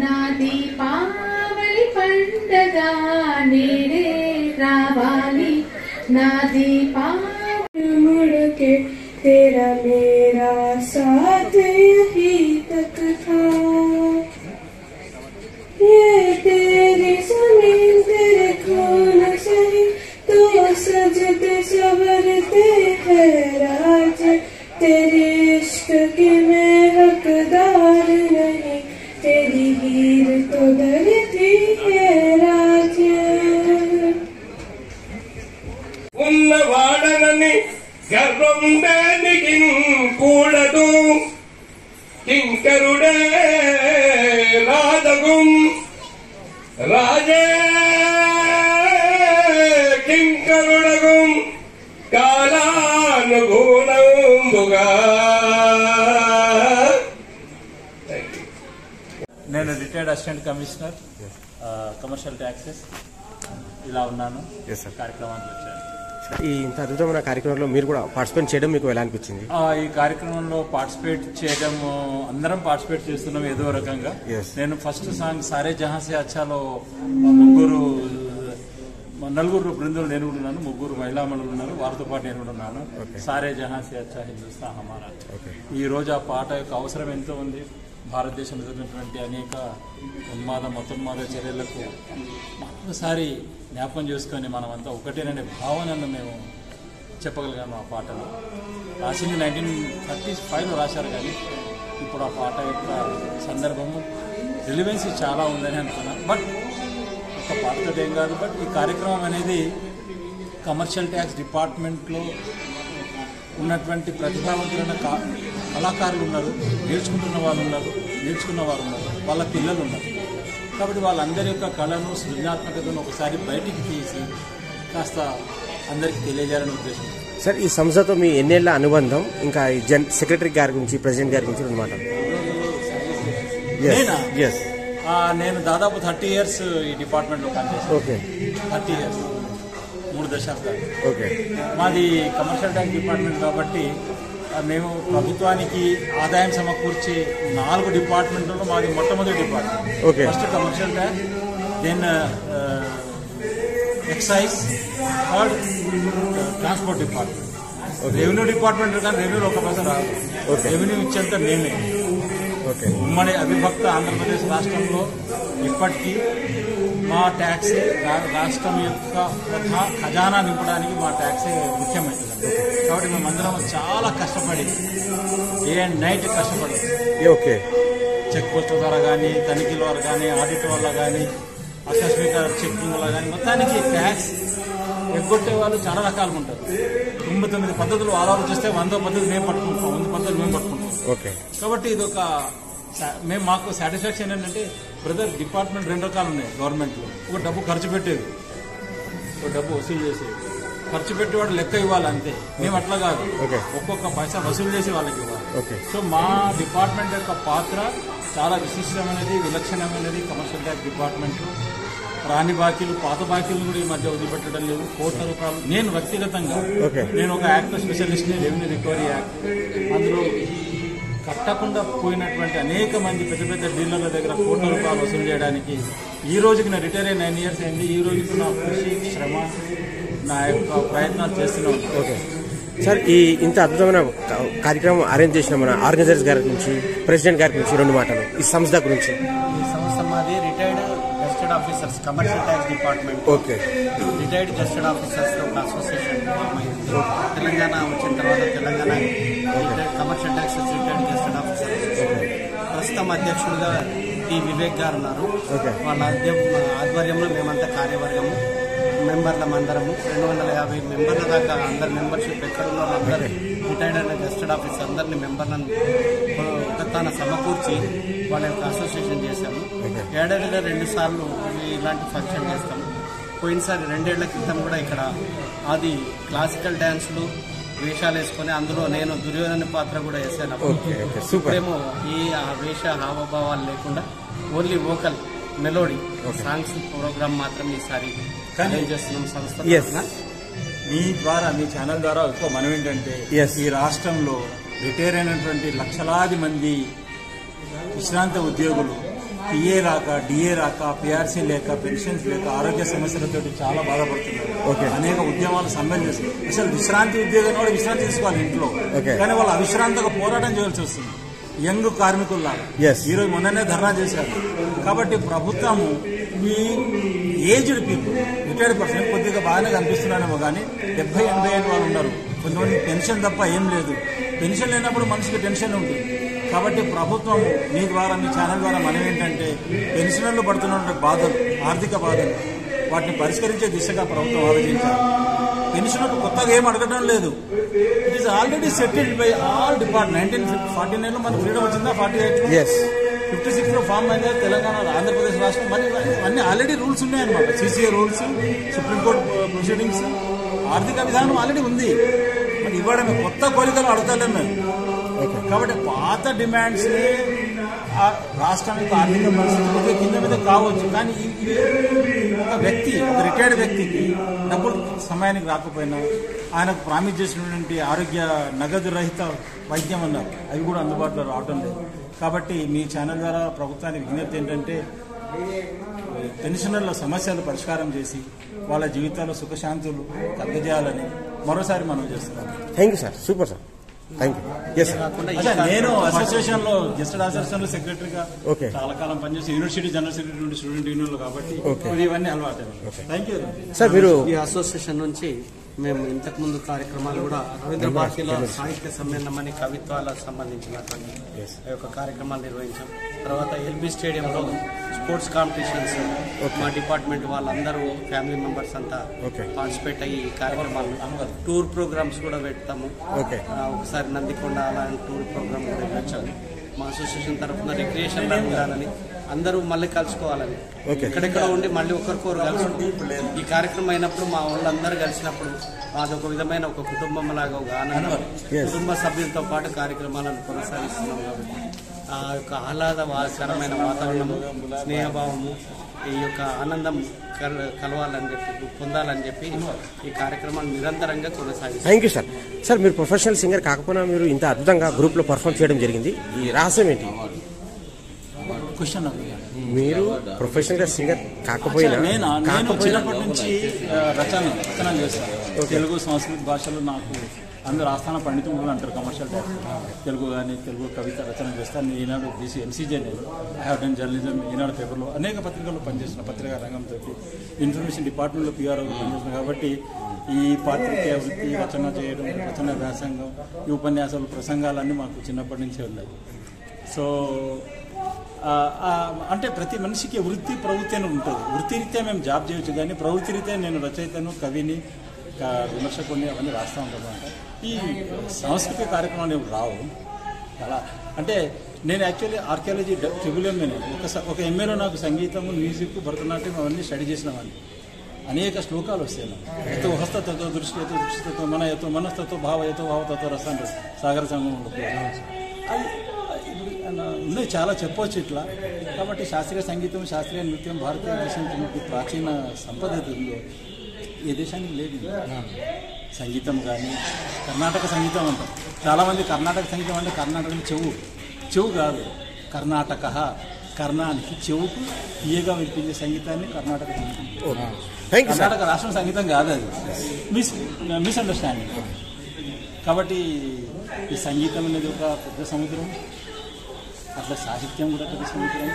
నా దీపావళి పండగ నేడే రావాలి నా దీపావళి ముడకే तेरा मेरा साथ यही तक था ये तेरी ज़मीन तेरे खून सही तो सजते संवरते हैं राज तेरे इश्क की मैं हकदार नहीं तेरी हीर तो डरती है राज ఉన్నవాడనని గర్వం దేనికి కూడదు కింకరుడే రాజగుం రాజే కింకరుడగుం కాలానుగుణంబుగా. నేను retired assistant commissioner commercial taxes ఇలా ఉన్నాను. కార్యక్రమానికి వచ్చాను. ఈ ఇంత అద్భుతమైన కార్యక్రమంలో మీరు కూడా పార్టిసిపేట్ చేయడం మీకు ఎలా అనిపించింది? ఈ కార్యక్రమంలో పార్టిసిపేట్ చేయడం అందరం పార్టిసిపేట్ చేస్తున్నాం ఏదో రకంగా. నేను ఫస్ట్ సాంగ్ సారే జహాసే అచ్చాలో నలుగురు బృందులు నేను కూడా ఉన్నాను, ముగ్గురు మహిళామణులు ఉన్నారు, వారితో పాటు నేను కూడా ఉన్నాను. సారే జహాసే అచ్చా హిందుస్తా హమారా. ఈ రోజు ఆ పాట యొక్క అవసరం ఎంతో ఉంది. భారతదేశంలో జరిగినటువంటి అనేక మతోన్మాద చర్యలకు మరొకసారి జ్ఞాపకం చేసుకొని మనమంతా ఒకటేననే భావనను మేము చెప్పగలిగాము. ఆ పాటను రాసింది 1935లో రాశారు, కానీ ఇప్పుడు ఆ పాట యొక్క సందర్భము రిలివెన్సీ చాలా ఉందని అనుకున్నాను. బట్ ఒక పాటతో ఏం కాదు, బట్ ఈ కార్యక్రమం అనేది కమర్షియల్ ట్యాక్స్ డిపార్ట్మెంట్లో ఉన్నటువంటి ప్రతిభావంతులైన కళాకారులు ఉన్నారు, నేర్చుకుంటున్న వాళ్ళు ఉన్నారు, నేర్చుకున్న వారు ఉన్నారు, వాళ్ళ పిల్లలు ఉన్నారు. కాబట్టి వాళ్ళందరి యొక్క కళను సృజనాత్మకతను ఒకసారి బయటికి తీసి కాస్త అందరికీ తెలియజేయాలని ఉద్దేశం. సార్, ఈ సంస్థతో మీ ఎన్నేళ్ల అనుబంధం, ఇంకా సెక్రటరీ గారి గురించి, ప్రెసిడెంట్ గారి గురించి అన్నమాట. నేను దాదాపు 30 years ఈ డిపార్ట్మెంట్లో పనిచేస్తాను. 30 years, 3 దశాబ్దాలు. మాది కమర్షియల్ ట్యాక్స్ డిపార్ట్మెంట్ కాబట్టి మేము ప్రభుత్వానికి ఆదాయం సమకూర్చే 4 డిపార్ట్మెంట్లలో మాది మొట్టమొదటి department. First commercial tax, then excise, third transport department. Revenue department కానీ రెవెన్యూలో ఒక పైసా రాదు. రెవెన్యూ ఇచ్చేంత మేమే. ఉమ్మడి అవిభక్త ఆంధ్రప్రదేశ్ రాష్ట్రంలో ఇప్పటికీ మా ట్యాక్సే రాష్ట్రం యొక్క ఖజానా నింపడానికి మా ట్యాక్సే ముఖ్యమైనది. కాబట్టి మేమందరం చాలా కష్టపడి డే అండ్ నైట్ కష్టపడి చెక్ పోస్ట్ ద్వారా కానీ, తనిఖీల వల్ల కానీ, ఆడిట్ వల్ల కానీ, ఆకస్మిక చెక్కింగ్ వల్ల కానీ, మొత్తానికి ట్యాక్స్ ఎగ్గొట్టే వాళ్ళు చాలా రకాలుగా ఉంటారు. 99 పద్ధతులు ఆలోచిస్తే 100 పద్ధతులు మేము పట్టుకుంటాం, 100 పద్ధతులు మేము పట్టుకుంటాం. కాబట్టి ఇది ఒక మాకు సాటిస్ఫాక్షన్ ఏంటంటే, బ్రదర్ డిపార్ట్మెంట్ 2 రకాలు ఉన్నాయి గవర్నమెంట్లో. ఒక డబ్బు ఖర్చు పెట్టేది, ఒక డబ్బు వసూలు చేసేది. ఖర్చు పెట్టేవాడు లెక్క ఇవ్వాలి అంతే. మేము అట్లా కాదు, ఒక్కొక్క పైసా వసూలు చేసి వాళ్ళకి ఇవ్వాలి. సో మా డిపార్ట్మెంట్ యొక్క పాత్ర చాలా విశిష్టమైనది, విలక్షణమైనది. కమర్షియల్ ట్యాక్స్ డిపార్ట్మెంట్లో రాని బాకీలు, పాత బాకీలు కూడా ఈ మధ్య వదిలిపెట్టడం లేదు. కోట్ల రూపాయలు. నేను వ్యక్తిగతంగా నేను ఒక యాక్ట్ స్పెషలిస్ట్ని, రెవెన్యూ రికవరీ యాక్ట్. అందులో కట్టకుండా పోయినటువంటి అనేక మంది పెద్ద పెద్ద డీలర్ల దగ్గర కోట్ల రూపాయలు వసూలు చేయడానికి ఈ రోజుకి నా రిటైర్ అయ్యి 9 years అయింది. ఈ రోజుకి నా కృషి, శ్రమ, నా యొక్క ప్రయత్నాలు చేస్తున్నాను. సార్, ఈ ఇంత అద్భుతమైన కార్యక్రమం అరేంజ్ చేసిన మన ఆర్గనైజర్స్ గారి గురించి, ప్రెసిడెంట్ గారి గురించి 2 మాటలు ఈ సంస్థ గురించి. ఈ సంస్థ మాది retired గెస్టెడ్ officers commercial tax department. Retired గెస్టెడ్ officers ఒక అసోసియేషన్ ఫామ్ అయింది. తెలంగాణ వచ్చిన తర్వాత Telangana commercial tax retired గెస్టెడ్ officers. ప్రస్తుతం అధ్యక్షుడిగా టి వివేక్ గారు ఉన్నారు. వాళ్ళ ఆధ్వర్యంలో మేమంతా కార్యవర్గము, మెంబర్లం అందరము 250 మెంబర్ల దాకా. అందరు మెంబర్షిప్ ఎక్కడున్న వాళ్ళందరూ రిటైర్డ్ అయిన గెస్టెడ్ ఆఫీసర్ అందరినీ మెంబర్లను ఒకతాన సమకూర్చి వాళ్ళ యొక్క అసోసియేషన్ చేశాము. ఏడాదిలో 2 సార్లు ఇలాంటి ఫంక్షన్ చేస్తాము. పోయినసారి 2 ఏళ్ల క్రితం కూడా ఇక్కడ అది క్లాసికల్ డ్యాన్సులు వేషాలు వేసుకొని అందులో నేను దుర్యోధన పాత్ర కూడా వేసాను. ఇప్పుడేమో ఈ వేష హావభావాలు లేకుండా only vocal melody songs programme మాత్రం ఈసారి చేస్తున్నాం సంస్థ. మీ ద్వారా, మీ ఛానల్ ద్వారా ఎక్కువ మనం ఏంటంటే, ఈ రాష్ట్రంలో రిటైర్ అయినటువంటి లక్షలాది మంది విశ్రాంత ఉద్యోగులు టీఏ రాక, డిఏ రాక, పిఆర్సీ లేక, పెన్షన్స్ లేక, ఆరోగ్య సమస్యలతో చాలా బాధపడుతున్నారు. అనేక ఉద్యమాలు సమ్మెలు చేస్తారు. అసలు విశ్రాంతి ఉద్యోగం కూడా విశ్రాంతి తీసుకోవాలి ఇంట్లో, కానీ వాళ్ళు అవిశ్రాంతిగా పోరాటం చేయాల్సి వస్తుంది. యంగ్ కార్మికుల్లాగా ఈరోజు మొన్ననే ధర్నా చేశారు. కాబట్టి ప్రభుత్వము ఈ ఏజ్డ్ పీపుల్, రిటైర్డ్ పర్సన్ కొద్దిగా బాగానే కనిపిస్తున్నారేమో కానీ 70-80 ఏళ్ళ వాళ్ళు ఉన్నారు. కొంతమంది పెన్షన్ తప్ప ఏం లేదు. పెన్షన్ లేనప్పుడు మనిషికి టెన్షన్ ఉంటుంది. కాబట్టి ప్రభుత్వం మీ ద్వారా, మీ ఛానల్ ద్వారా మనం ఏంటంటే పెన్షనర్లు పడుతున్న బాధలు, ఆర్థిక బాధలు, వాటిని పరిష్కరించే దిశగా ప్రభుత్వం ఆలోచించాలి. పెన్షనర్లు కొత్తగా ఏం అడగడం లేదు. It is already settled by all department. 1949లో మనకు ఫ్రీడమ్ వచ్చిందా, 48 56లో ఫామ్ అయిందా తెలంగాణ, ఆంధ్రప్రదేశ్ రాష్ట్రం. మరి అన్ని ఆల్రెడీ రూల్స్ ఉన్నాయన్నమాట. సిసిఏ రూల్స్, సుప్రీంకోర్టు ప్రొసీడింగ్స్, ఆర్థిక విధానం ఆల్రెడీ ఉంది. మరి ఇవ్వడమే, కొత్త కోరికలు అడగలేము మేము. కాబట్టి పాత డిమాండ్స్ రాష్ట్రానికి ఆర్థిక పరిస్థితి కింద మీద కావచ్చు, కానీ ఒక వ్యక్తి, ఒక రిటైర్డ్ వ్యక్తికి డబ్బులు సమయానికి రాకపోయినా ఆయనకు ప్రామిస్ చేసినటువంటి ఆరోగ్య నగదు రహిత వైద్యం అన్నారు, అవి కూడా అందుబాటులో రావడం లేదు. కాబట్టి మీ ఛానల్ ద్వారా ప్రభుత్వానికి విజ్ఞప్తి ఏంటంటే పెన్షనర్ల సమస్యలు పరిష్కారం చేసి వాళ్ళ జీవితాల్లో సుఖశాంతులు కలగజేయాలని మరోసారి మనం చేస్తున్నాం. Thank you sir, super sir, thank you. నేను అసోసియేషన్ లో గెస్టెడ్ అసోసియేషన్ లో సెక్రటరీగా చాలా కాలం పనిచేసి university general secretary student union కాబట్టి ఇవన్నీ అలవాటు. Thank you sir. మీరు ఈ అసోసియేషన్ నుంచి మేము ఇంతకు ముందు కార్యక్రమాలు కూడా రవీంద్ర భారతిలో సాహిత్య సమ్మేళనం అని కవిత్వాలకు సంబంధించినటువంటి ఒక కార్యక్రమాలు నిర్వహించాం. తర్వాత ఎల్బీ స్టేడియంలో స్పోర్ట్స్ కాంపిటీషన్స్ మా డిపార్ట్మెంట్ వాళ్ళందరూ ఫ్యామిలీ మెంబర్స్ అంతా పార్టిసిపేట్ అయ్యి ఈ కార్యక్రమాలు, టూర్ ప్రోగ్రామ్స్ కూడా పెడతాము. ఒకసారి నందికొండ అలాంటి టూర్ ప్రోగ్రామ్ కూడా పెట్టాలి. మా అసోసియేషన్ తరఫున రిక్రియేషన్ లా ఉండాలని, అందరూ మళ్ళీ కలుసుకోవాలని, ఎక్కడెక్కడ ఉండి మళ్ళీ ఒకరికొకరు కలుసుకుంటూ ఈ కార్యక్రమం అయినప్పుడు మా వాళ్ళందరూ కలిసినప్పుడు అదొక విధమైన ఒక కుటుంబం లాగా ఒక ఆనందం, కుటుంబ సభ్యులతో పాటు కార్యక్రమాలను కొనసాగిస్తున్నాం. కాబట్టి ఆ యొక్క ఆహ్లాదకరమైన వాతావరణము, స్నేహభావము, ఈ యొక్క ఆనందం కలవాలని చెప్పి, పొందాలని చెప్పి ఈ కార్యక్రమాన్ని నిరంతరంగా కొనసాగిస్తాం. Thank you sir. సార్, మీరు ప్రొఫెషనల్ సింగర్ కాకపోయినా మీరు ఇంత అద్భుతంగా గ్రూప్ లో పర్ఫార్మ్ చేయడం జరిగింది. ఈ రహస్యం ఏంటి? క్వశ్చన్ మీరు ప్రొఫెషనల్ సింగర్ కాకపోయినా చిన్నప్పటి నుంచి రచన చేస్తాను. తెలుగు సంస్కృత భాషలో నాకు అందరూ ఆస్థాన పండితులు కూడా అంటారు. కమర్షియల్ టైప్ తెలుగు కానీ తెలుగు కవిత రచన చేస్తాను. నేను ఈనాడు బీసీ ఎంసీజే, నేను ఐ హ్యావ్ డన్ జర్నలిజం, ఈనాడు పేపర్లో అనేక పత్రికల్లో పనిచేసిన, పత్రికా రంగంతో ఇన్ఫర్మేషన్ డిపార్ట్మెంట్లో పిఆర్ఓ పనిచేసిన. కాబట్టి ఈ పాత్రికేయ వృత్తి, రచన చేయడం, రచన వ్యాసంగం, ఈ ఉపన్యాసాలు, ప్రసంగాలన్నీ మాకు చిన్నప్పటి నుంచే ఉన్నాయి. సో అంటే ప్రతి మనిషికి వృత్తి ప్రవృత్తి అని ఉంటుంది. వృత్తిరీత్యా మేము జాబ్ చేయొచ్చు, కానీ ప్రవృత్తిరీత్యా నేను రచయితను, కవిని, విమర్శకుని అవన్నీ రాస్తూ ఉంటాను. అంటే ఈ సాంస్కృతిక కార్యక్రమాలు రావు అలా. అంటే నేను యాక్చువల్లీ ఆర్కియాలజీ ట్రిబుల్ ఎంఏనే. ఒక ఎంఏలో నాకు సంగీతము, మ్యూజిక్, భరతనాట్యం అవన్నీ స్టడీ చేసినవాడిని. అనేక శ్లోకాలు వస్తాయి నాకు. ఎతో హస్తతత్వ దృష్టి, ఎతో దృష్టితత్వ మన, ఎతో మనస్తత్వ భావ, ఎతో భావతత్వ రసాన్ని సాగర సంగమంలో అది ఉన్నాయి, చాలా చెప్పవచ్చు ఇట్లా. కాబట్టి శాస్త్రీయ సంగీతం, శాస్త్రీయ నృత్యం భారతీయ దేశానికి ప్రాచీన సంపద ఉందో ఏ దేశానికి లేదు. సంగీతం కానీ కర్ణాటక సంగీతం అంటాం. చాలామంది కర్ణాటక సంగీతం అంటే కర్ణాటకలో చెవు కాదు, కర్ణాటక, కర్ణానికి చెవుకు తీయగా వినిపించే సంగీతాన్ని కర్ణాటక సంగీతం. కర్ణాటక రాష్ట్రం సంగీతం కాదు, అది మిస్అండర్స్టాండింగ్. కాబట్టి ఈ సంగీతం అనేది ఒక పెద్ద సముద్రం, అట్లా సాహిత్యం కూడా పెద్ద సముద్రం.